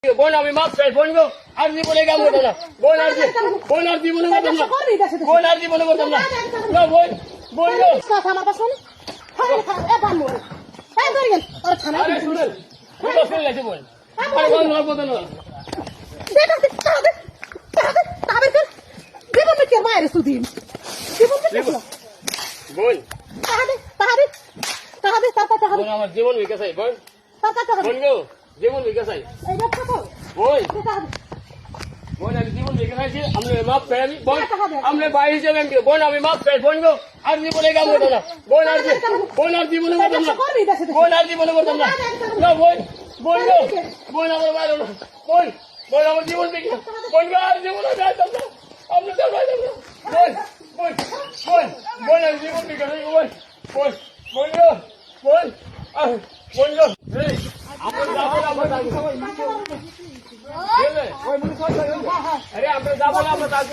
বোন আমি মাপ চাই বোন গো আর জীবনে কাম করতাম না বোন আর জীবনে করতাম না বোন আর জীবনে করতাম না না বোন বোন গো কথা আমার কাছে শুনে এ বানমু এ ধরে ওর থানা আরে শুনেন কি বসে গেছে বোন আরে বোন মাপ করতাম না দেখা তাবে জীবন কে মায়ের সুদিন জীবন কে বোন তাহাবে বোন আমার জীবন বিকাশ বোন তাহাবে বোন গো জীবন বিকাশ এই দেখো তো বোন তাহাবে বোন আমি জীবন বিকাশ আমি মাপ চাই আমি বোন আমি ভাই হিসেবে আমি বোন আমি মাপ চাই বোন গো আর জীবনে কাম করতাম না বোন আর জীবনে করতাম না বোন আর জীবনে করতাম না না বোন বোন গো বোন আমার ভাই বোন বোন আমার জীবন বিকাশ বোন গো আর জীবনে যাইতাম না আপনি তো যাইতাম না বোন বোন বোন বোন আর জীবন বিকাশ বোন বোন বোন গো বোন বোন গো এই আমরা যাবো আমরা যাবো अरे আমরা যাবো না আমরা যাবো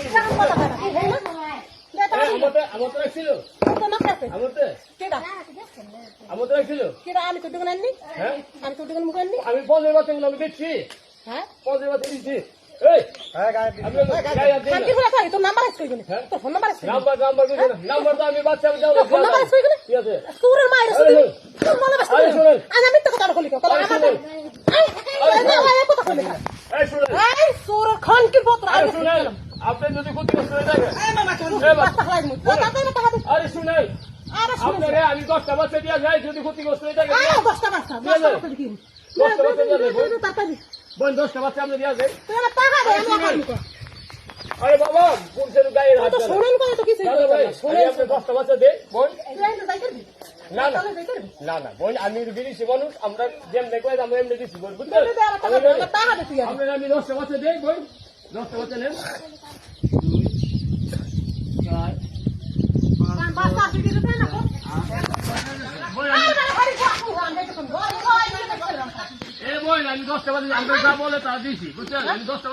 আমার তো রাখছিল আমার তো রাখছিল আমি তো দোকান আননি হ্যাঁ আমি তো দোকান মুখ আননি আমি 5 বাচ্চাগুলো আমি দেখছি হ্যাঁ 5 বাচ্চা দিচ্ছি এই শান্তি করে থাকি তোর নাম্বার আছে কইনি তোর ফোন নাম্বার আছে নাম্বার তো আমি বাচ্চা দাও ফোন নাম্বার আছে কইনি ঠিক আছে সুরের মায়ের সুরে তোর মনে বাস আরে শুনুন আমি তো কথা বলি কথা আমাদের এই কথা বলি এই শুনুন এই সুর খান কি পত্র আরে শুনুন আপনি যদি ক্ষতিগ্রস্ত হয়ে থাকেন এই মামা চল বাচ্চা খাই মুই তাতে আরে শুনুন আপনারে আমি 10টা বাচ্চা দিয়া যাই যদি ক্ষতিগ্রস্ত হয়ে থাকে 10টা বাচ্চা কি 10টা বাচ্চা দিয়া দেব তাড়াতাড়ি বোন 10টা বাচ্চা আমরা দিয়া যাই তুই আমার টাকা দে আমি আকামি কর আরে বাবা পুরুষের গায়ে হাত তো দেন শুনেন করে তো কিছু দাদা ভাই শুনে আপনি 10টা বাচ্চা দে বোন না না না না বোন আমি বিদেশি মানুষ আমরা যেম দেখো আমরা এমনি দিছি বোন বুঝছেন টাকা দে তুই আমরা আমি 10টা বাচ্চা দেই বোন 10টা বাচ্চা নেন 2 4 বাচ্চা আসি দিতে না বোন আমি 10টা বাচ্চা আমরা যা বলে তা দিছি বুঝছেন আমি 10টা